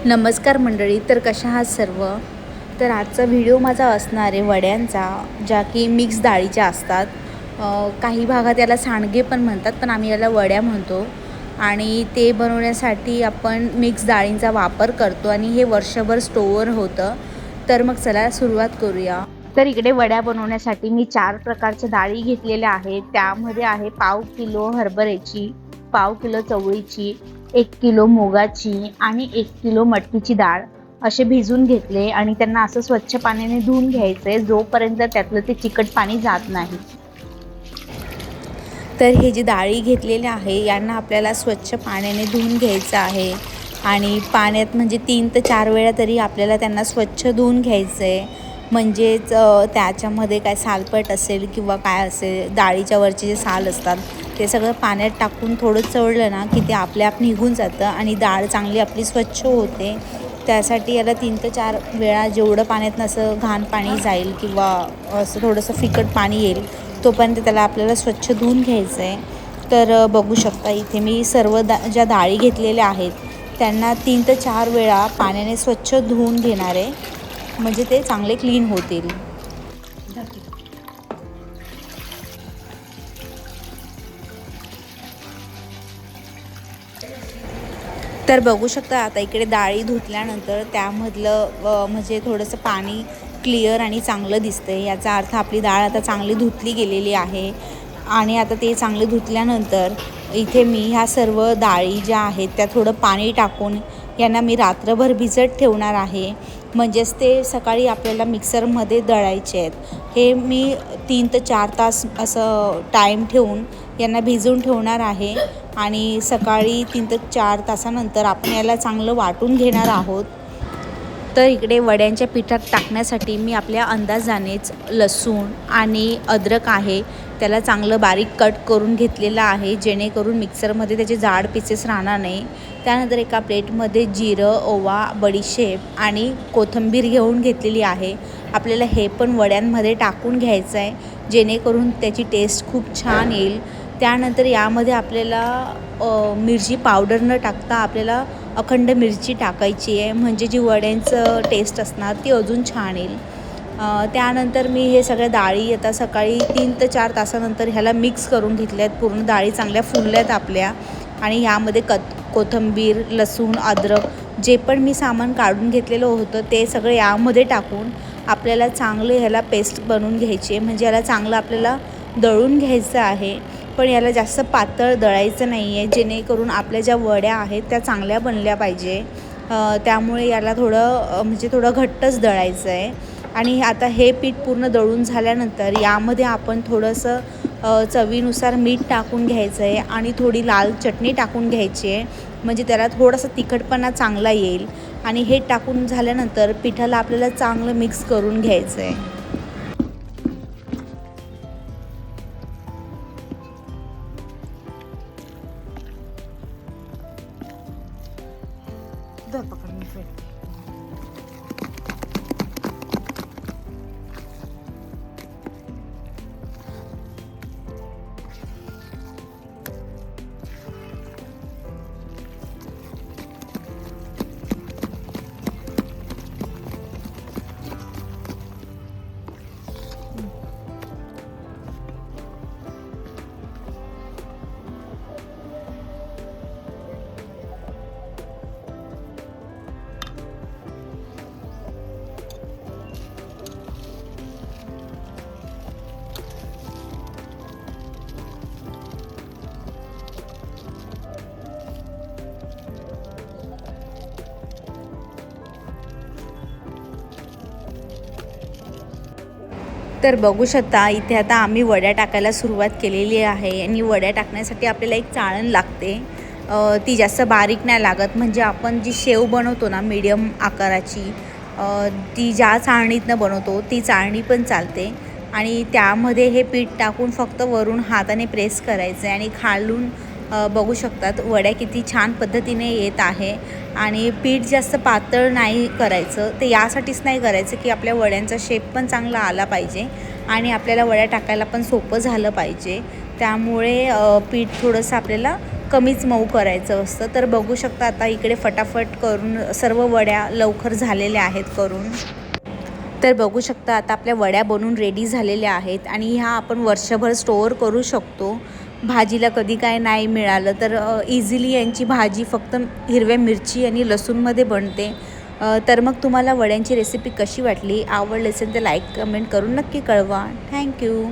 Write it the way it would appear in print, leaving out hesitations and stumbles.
नमस्कार मंडळी. तर कशा आहात सर्व. तर आजचा व्हिडिओ माझा असणार आहे वड्यांचा, ज्या की मिक्स डाळीच्या असतात. काही भागात याला सांडगे पण म्हणतात, पण आम्ही याला वड्या म्हणतो. आणि ते बनवण्यासाठी आपण मिक्स डाळींचा वापर करतो आणि हे वर्षभर स्टोअर होतं. तर मग चला सुरुवात करूया. तर इकडे वड्या बनवण्यासाठी मी 4 प्रकारच्या डाळी घेतलेल्या आहेत. त्यामध्ये आहे पाव किलो हरभऱ्याची, पाव किलो चवळीची, 1 किलो मुगाची आणि 1 किलो मटकीची डाळ असे भिजून घेतले आणि त्यांना असं स्वच्छ पाण्याने धुवून घ्यायचे जोपर्यंत त्यातलं ते चिकट पाणी जात नाही. तर हे जे डाळी घेतलेले आहे यांना आपल्याला स्वच्छ पाण्याने धुवून घ्यायचं आहे आणि पाण्यात म्हणजे 3 ते 4 वेळा तरी आपल्याला त्यांना स्वच्छ धुवून घ्यायचं आहे. म्हणजेच त्याच्यामध्ये काय सालपट असेल किंवा काय असेल, डाळीच्या वरचे जे साल असतात ते सगळं पाण्यात टाकून थोडं चवळलं ना की ते आपल्याआप निघून जातं आणि डाळ चांगली आपली स्वच्छ होते. त्यासाठी याला 3 ते 4 वेळा जेवढं पाण्यात असं घाण पाणी जाईल किंवा असं थोडंसं फिकट पाणी येईल तोपर्यंत त्याला आपल्याला स्वच्छ धुवून घ्यायचं आहे. तर बघू शकता इथे मी सर्व ज्या डाळी घेतलेल्या आहेत त्यांना 3 ते 4 वेळा पाण्याने स्वच्छ धुवून घेणार आहे, म्हणजे ते चांगले क्लीन होतील. तर बघू शकता आता इकडे डाळी धुतल्यानंतर त्यामधलं म्हणजे थोडंसं पाणी क्लिअर आणि चांगलं दिसतं आहे. याचा अर्थ आपली डाळ आता चांगली धुतली गेलेली आहे. आणि आता ते चांगले धुतल्यानंतर इथे मी ह्या सर्व डाळी ज्या आहेत त्या थोडं पाणी टाकून यांना मी रात्रभर भिजत ठेवणार आहे. म्हणजेच ते सकाळी आपल्याला मिक्सरमध्ये दळायचे आहेत. हे मी 3 ते 4 तास असं टाईम ठेवून यांना भिजवून ठेवणार आहे आणि सकाळी 3 ते 4 तासानंतर आपण याला चांगलं वाटून घेणार आहोत. तर इकडे वड्यांच्या पिठात टाकण्यासाठी मी आपल्या अंदाजानेच लसूण आणि अद्रक आहे त्याला चांगलं बारीक कट करून घेतलेलं आहे, जेणेकरून मिक्सरमध्ये त्याचे जाड पीसेस राहणार नाही. त्यानंतर एका प्लेटमध्ये जिरं, ओवा, बडीशेप आणि कोथिंबीर घेऊन घेतलेली आहे. आपल्याला हे पण वड्यांमध्ये टाकून घ्यायचं आहे, जेणेकरून त्याची टेस्ट खूप छान येईल. त्यानंतर यामध्ये आपल्याला मिरची पावडर न टाकता आपल्याला अखंड मिरची टाकायची आहे, म्हणजे जी वड्यांचं टेस्ट असणार ती अजून छान येईल. त्यानंतर मी हे सगळ्या डाळी आता सकाळी 3 ते 4 तासानंतर ह्याला मिक्स करून घेतल्या आहेत. पूर्ण डाळी चांगल्या फुलल्या आहेत आपल्या आणि ह्यामध्ये कोथिंबीर, लसूण, अद्रक जे पण मी सामान काढून घेतलेलं होतं ते सगळं यामध्ये टाकून आपल्याला चांगलं ह्याला पेस्ट बनवून घ्यायची आहे. म्हणजे याला चांगलं आपल्याला दळून घ्यायचं आहे, पण याला जास्त पातळ दळायचं नाही आहे, जेणेकरून आपल्या ज्या वड्या आहेत त्या चांगल्या बनल्या पाहिजे. त्यामुळे याला थोडं घट्टच दळायचं आहे. आणि आता हे पीठ पूर्ण दळून झाल्यानंतर यामध्ये आपण थोडंसं चवीनुसार मीठ टाकून घ्यायचं आहे आणि थोडी लाल चटणी टाकून घ्यायची आहे, म्हणजे त्याला थोडासा तिखटपणा चांगला येईल. आणि हे टाकून झाल्यानंतर पिठाला आपल्याला चांगलं मिक्स करून घ्यायचं आहे. तर बघू शकता इथे आता आम्ही वड्या टाकायला सुरुवात केलेली आहे आणि वड्या टाकण्यासाठी आपल्याला एक चाळण लागते. ती जास्त बारीक नाही लागत, म्हणजे आपण जी शेव बनवतो ना मीडियम आकाराची, ती ज्या चाळणीतनं बनवतो ती चाळणी पण चालते. आणि त्यामध्ये हे पीठ टाकून फक्त वरून हाताने प्रेस करायचं आहे आणि खालून बघू शकतात वड्या किती छान पद्धतीने येत आहे. आणि पीठ जास्त पातळ नाही करायचं, ते यासाठीच नाही करायचं की आपल्या वड्यांचा शेप पण चांगला आला पाहिजे आणि आपल्याला वड्या टाकायला पण सोपं झालं पाहिजे. त्यामुळे पीठ थोडंसं आपल्याला कमीच मऊ करायचं असतं. तर बघू शकता आता इकडे फटाफट करून सर्व वड्या लवकर झालेल्या आहेत करून. तर बघू शकता आता आपल्या वड्या बनवून रेडी झालेल्या आहेत आणि ह्या आपण वर्षभर स्टोअर करू शकतो. भाजीला कधी काय नाही मिळालं तर इझिली यांची भाजी फक्त हिरव्या मिरची आणि लसूणमध्ये बनते. तर मग तुम्हाला वड्यांची रेसिपी कशी वाटली, आवडली असेल तर लाईक कमेंट करून नक्की कळवा. थँक्यू.